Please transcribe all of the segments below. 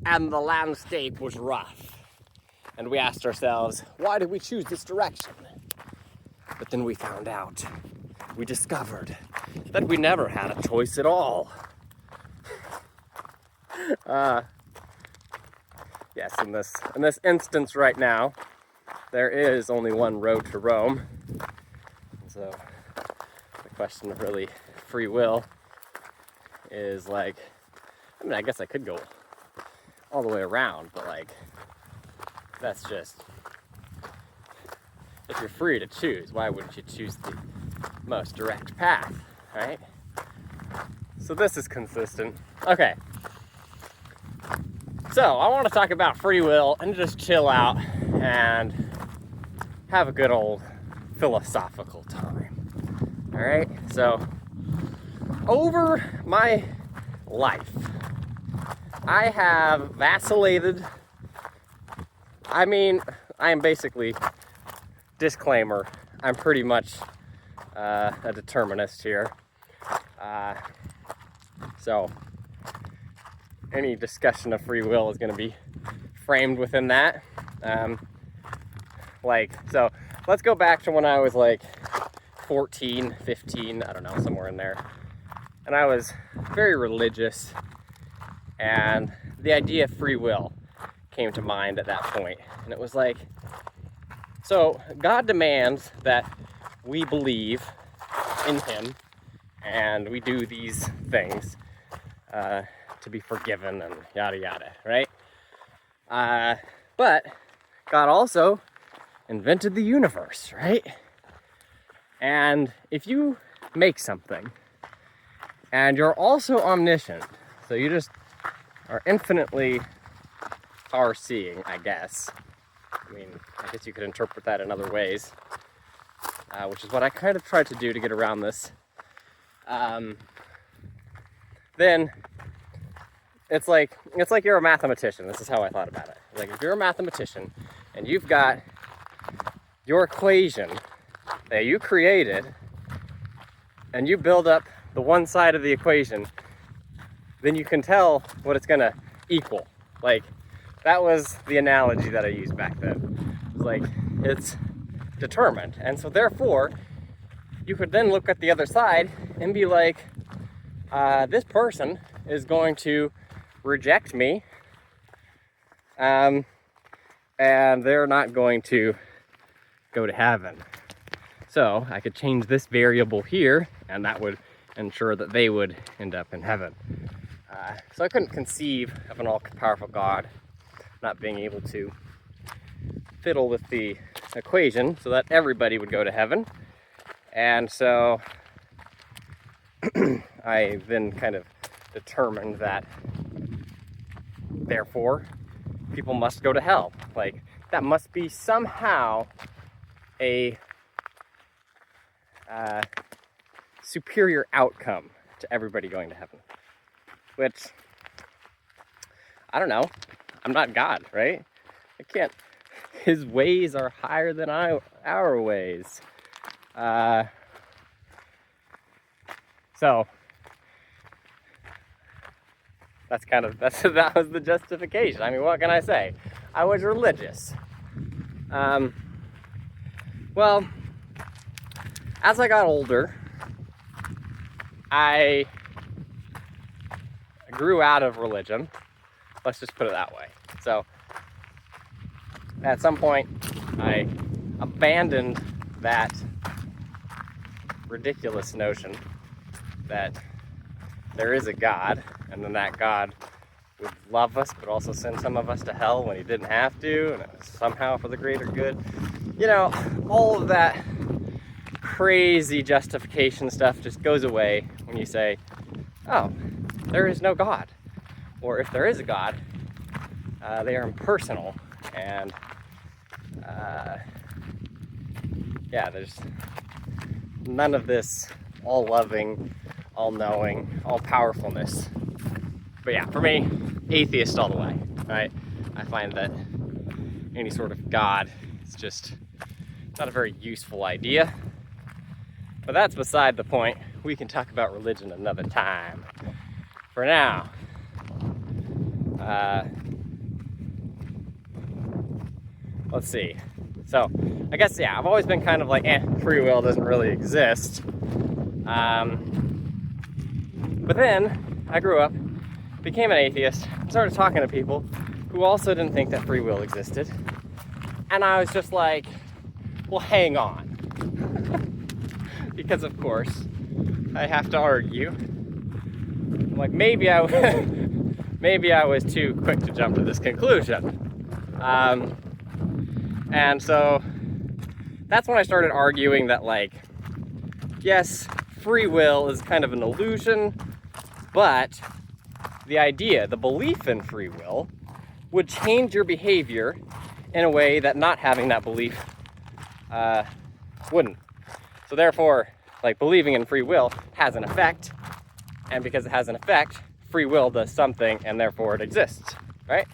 and the landscape was rough. And we asked ourselves, why did we choose this direction? But then we found out, we discovered that we never had a choice at all. Yes, in this instance right now, there is only one road to Rome. So the question of really free will is like, I mean, I guess I could go all the way around, but like, that's just, if you're free to choose, why wouldn't you choose the most direct path, right? So this is consistent. Okay. So I want to talk about free will and just chill out and have a good old philosophical time. All right. So over my life, I have vacillated. I mean, I am basically, disclaimer, I'm pretty much a determinist here. So any discussion of free will is going to be framed within that. So let's go back to when I was like 14, 15, I don't know, somewhere in there. And I was very religious, and the idea of free will came to mind at that point. And it was like, so God demands that we believe in him and we do these things to be forgiven and yada yada, right? But God also invented the universe, right? And if you make something and you're also omniscient, so you just are infinitely far-seeing, I guess. I mean, I guess you could interpret that in other ways, which is what I kind of tried to do to get around this. Then it's like you're a mathematician. This is how I thought about it. Like, if you're a mathematician and you've got your equation that you created and you build up the one side of the equation, then you can tell what it's gonna equal. Like, that was the analogy that I used back then. Like, it's determined. And so therefore, you could then look at the other side and be like, this person is going to reject me, and they're not going to go to heaven. So I could change this variable here, and that would ensure that they would end up in heaven. So I couldn't conceive of an all-powerful God not being able to fiddle with the equation so that everybody would go to heaven. And so I then kind of determined that, therefore, people must go to hell. Like, that must be somehow a superior outcome to everybody going to heaven. Which, I don't know. I'm not God, right? I can't. His ways are higher than our ways. So that was the justification. I mean, what can I say? I was religious. Well, as I got older, I grew out of religion. Let's just put it that way. So at some point, I abandoned that ridiculous notion that there is a God, and then that God would love us, but also send some of us to hell when he didn't have to, and it was somehow for the greater good. You know, all of that crazy justification stuff just goes away when you say, oh, there is no God. Or if there is a God, they are impersonal, and there's none of this all-loving, all-knowing, all-powerfulness. But yeah, for me, atheist all the way, right? I find that any sort of God is just not a very useful idea. But that's beside the point. We can talk about religion another time. For now, let's see. So I guess, yeah, I've always been kind of like, free will doesn't really exist. But then I grew up, became an atheist, started talking to people who also didn't think that free will existed. And I was just like, well, hang on. Because of course, I have to argue. Like, maybe I was too quick to jump to this conclusion. And so that's when I started arguing that, like, yes, free will is kind of an illusion, but the idea, the belief in free will, would change your behavior in a way that not having that belief wouldn't. So therefore, like, believing in free will has an effect, and because it has an effect, free will does something, and therefore it exists, right?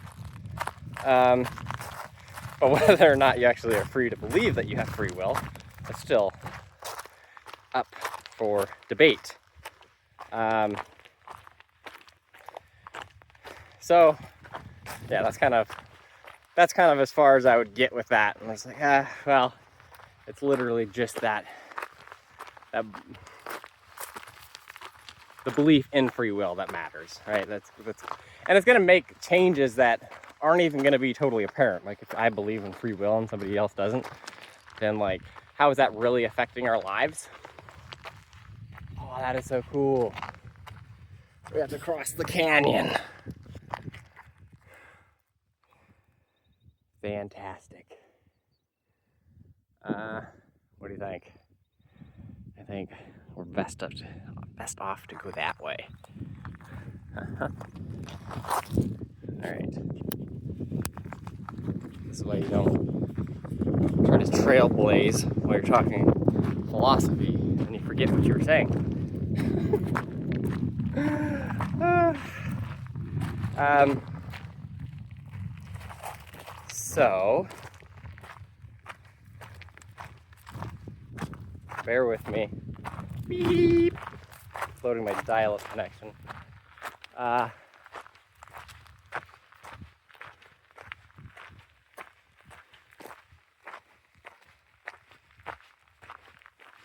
But whether or not you actually are free to believe that you have free will is still up for debate. So, yeah, that's kind of as far as I would get with that. And I was like, well, it's literally just that the belief in free will that matters, right? That's and it's going to make changes that aren't even going to be totally apparent. Like, if I believe in free will and somebody else doesn't, then, like, how is that really affecting our lives? Oh, that is so cool. We have to cross the canyon. Fantastic. What do you think? I think we're best off to go that way. Alright. This way you don't try to trailblaze while you're talking philosophy and you forget what you were saying. So, bear with me. Beep. Loading my dial-up connection.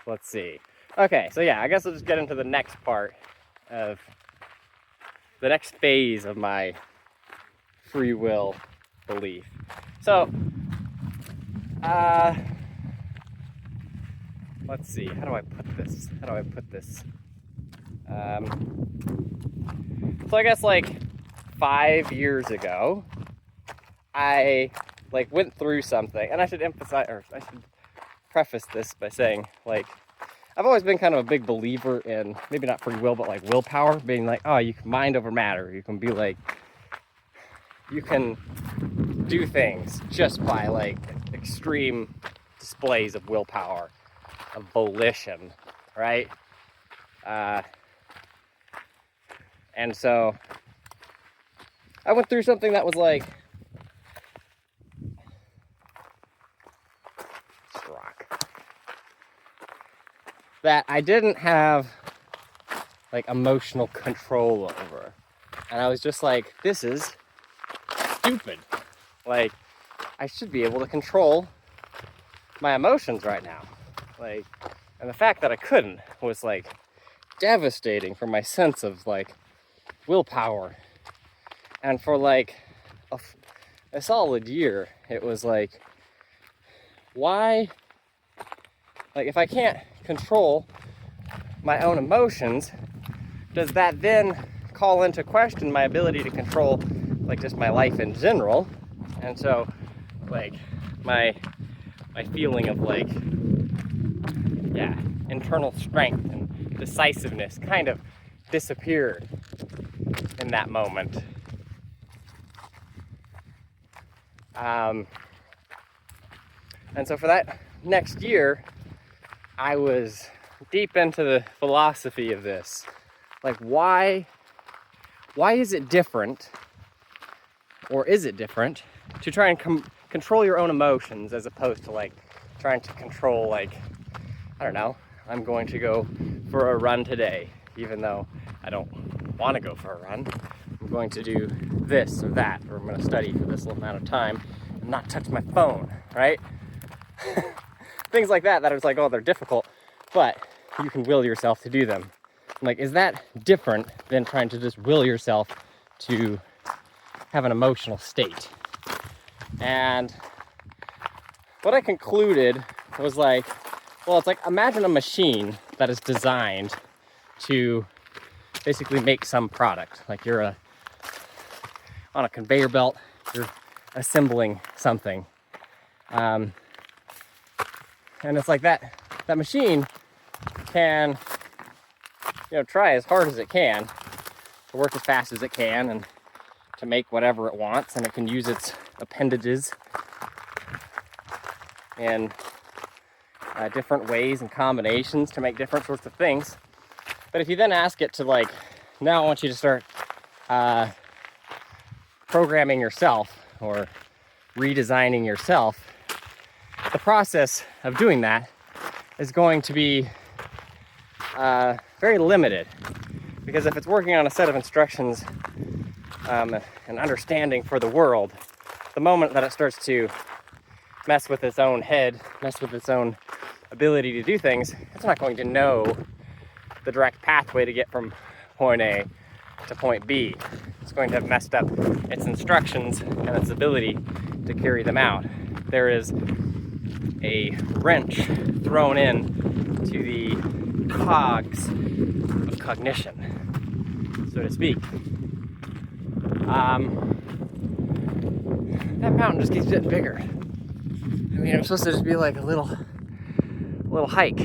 Let's see. Okay, so yeah, I guess I'll just get into the next part of the next phase of my free will belief. So, let's see, how do I put this? So I guess, like, 5 years ago, I, like, went through something, and I should preface this by saying, like, I've always been kind of a big believer in, maybe not free will, but, like, willpower, being like, oh, you can mind over matter. You can be like, you can do things just by, like, extreme displays of willpower, of volition, right? And so I went through something that was like, that I didn't have, like, emotional control over. And I was just like, this is stupid. Like, I should be able to control my emotions right now. Like, and the fact that I couldn't was, like, devastating for my sense of, like, willpower. And for, like, a solid year, it was like, why? Like, if I can't control my own emotions, does that then call into question my ability to control, like, just my life in general? And so, like, my feeling of, like, yeah, internal strength and decisiveness kind of disappeared in that moment. And so for that next year, I was deep into the philosophy of this. Like, why is it different, or is it different, to try and control your own emotions as opposed to, like, trying to control, like, I don't know, I'm going to go for a run today, even though I don't want to go for a run. I'm going to do this or that, or I'm going to study for this amount of time. and not touch my phone, right? Things like that are like, oh, they're difficult, but you can will yourself to do them. Like, is that different than trying to just will yourself to have an emotional state? And what I concluded was like, well, it's like, imagine a machine that is designed to basically make some product. Like you're on a conveyor belt, you're assembling something. And it's like that machine can, try as hard as it can to work as fast as it can and to make whatever it wants, and it can use its appendages in different ways and combinations to make different sorts of things. But if you then ask it to, like, now I want you to start programming yourself or redesigning yourself, the process of doing that is going to be very limited, because if it's working on a set of instructions and understanding for the world, the moment that it starts to mess with its own head, mess with its own ability to do things, it's not going to know the direct pathway to get from point A to point B. It's going to have messed up its instructions and its ability to carry them out. There is a wrench thrown in to the cogs of cognition, so to speak. That mountain just keeps getting bigger. I mean, it was supposed to just be like a little hike. I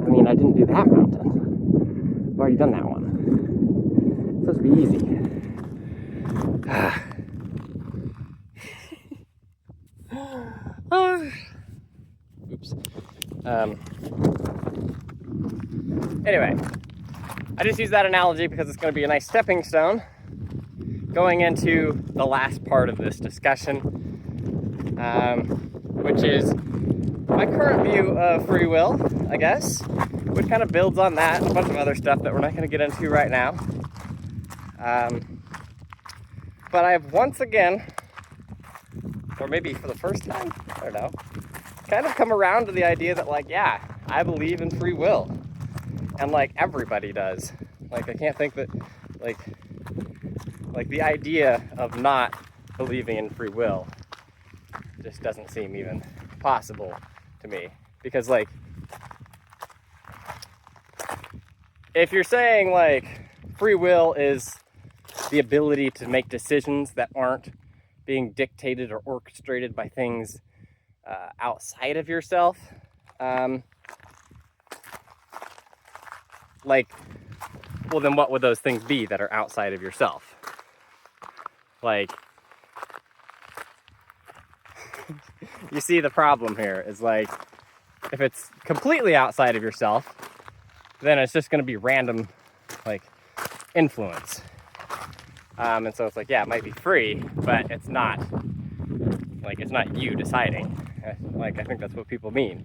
mean, I didn't do that mountain. I've already done that one. It's supposed to be easy. Oops. Anyway, I just use that analogy because it's going to be a nice stepping stone going into the last part of this discussion, which is my current view of free will, I guess, which kind of builds on that and a bunch of other stuff that we're not going to get into right now. But I've once again, or maybe for the first time, I don't know, kind of come around to the idea that, like, yeah, I believe in free will. And, like, everybody does. Like, I can't think that, like the idea of not believing in free will just doesn't seem even possible to me. Because, like, if you're saying, like, free will is the ability to make decisions that aren't being dictated or orchestrated by things outside of yourself, like, well, then what would those things be that are outside of yourself? Like, you see the problem here is, like, if it's completely outside of yourself, then it's just going to be random, like, influence. And so it's like, yeah, it might be free, but it's not, like, it's not you deciding. Like, I think that's what people mean.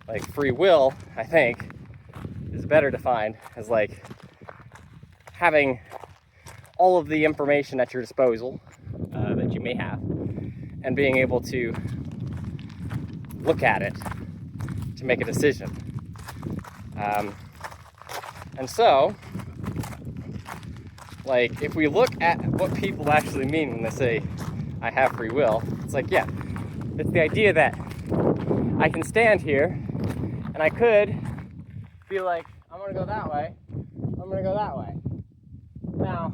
Like, free will, I think, is better defined as, like, having all of the information at your disposal that you may have, and being able to look at it to make a decision. And so, like, if we look at what people actually mean when they say, I have free will, it's like, yeah, it's the idea that I can stand here and I could be like, I'm gonna go that way, I'm gonna go that way. Now,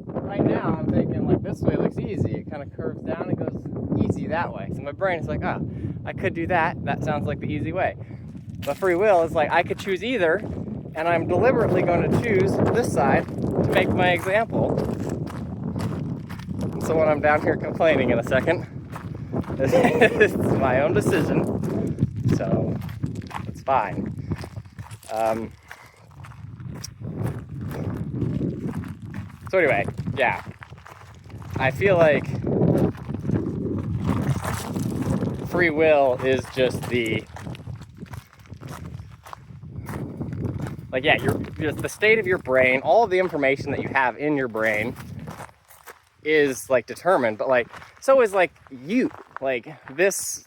right now I'm thinking, like, this way looks easy. It kind of curves down and goes easy that way. So my brain is like, oh, I could do that. That sounds like the easy way. But free will is like, I could choose either, and I'm deliberately going to choose this side to make my example. And so when I'm down here complaining in a second, it's my own decision. So it's fine. So anyway, yeah, I feel like free will is just the Like, yeah, the state of your brain, all of the information that you have in your brain is like determined, but like, so is like you, like this,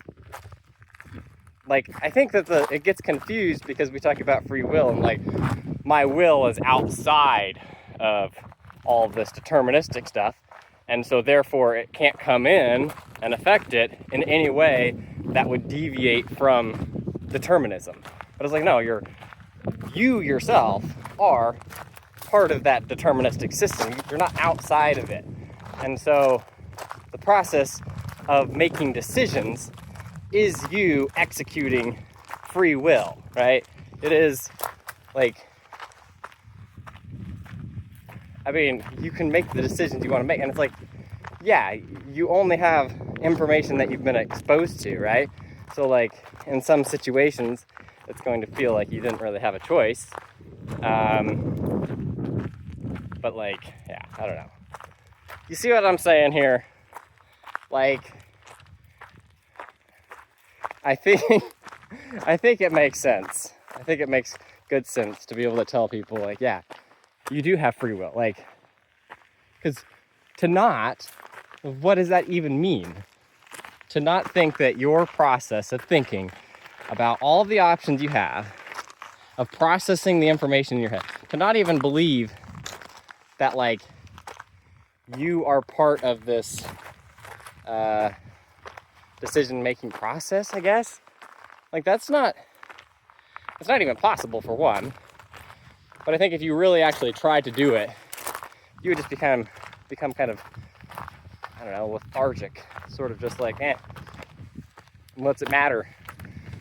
like, I think that it gets confused because we talk about free will and like my will is outside of all of this deterministic stuff. And so therefore it can't come in and affect it in any way that would deviate from determinism. But it's like, no, you yourself are part of that deterministic system. You're not outside of it. And so the process of making decisions is you executing free will, right? It is like, I mean, you can make the decisions you want to make. And it's like, yeah, you only have information that you've been exposed to, right? So like in some situations, it's going to feel like you didn't really have a choice. But like, yeah, I don't know. You see what I'm saying here? Like, I think it makes sense. I think it makes good sense to be able to tell people like, yeah, you do have free will. Like, because to not, what does that even mean? To not think that your process of thinking about all of the options you have, of processing the information in your head, to not even believe that like you are part of this decision-making process, I guess. Like it's not even possible for one. But I think if you really actually tried to do it, you would just become kind of, I don't know, lethargic, sort of just like, what's it matter?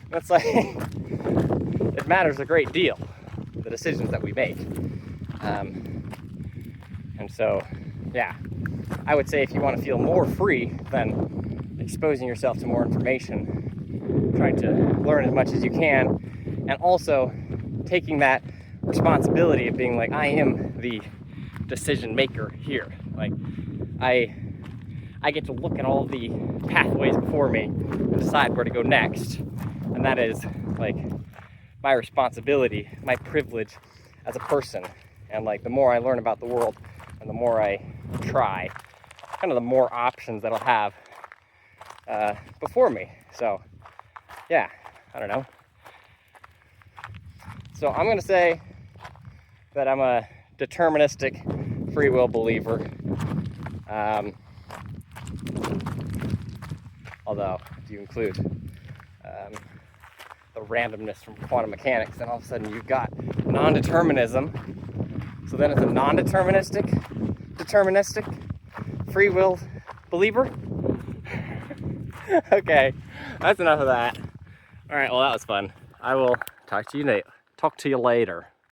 That's like, it matters a great deal, the decisions that we make. And so, yeah, I would say if you want to feel more free, then exposing yourself to more information, trying to learn as much as you can, and also taking that responsibility of being like, I am the decision maker here. Like, I get to look at all the pathways before me and decide where to go next. And that is like my responsibility, my privilege as a person. And like the more I learn about the world and the more I try, kind of the more options that I'll have before me. So yeah, I don't know. So I'm gonna say that I'm a deterministic free will believer. Although, if you include the randomness from quantum mechanics, then all of a sudden you've got non-determinism. So then it's a non-deterministic, deterministic free will believer. Okay, that's enough of that. All right, well, that was fun. I will talk to you later.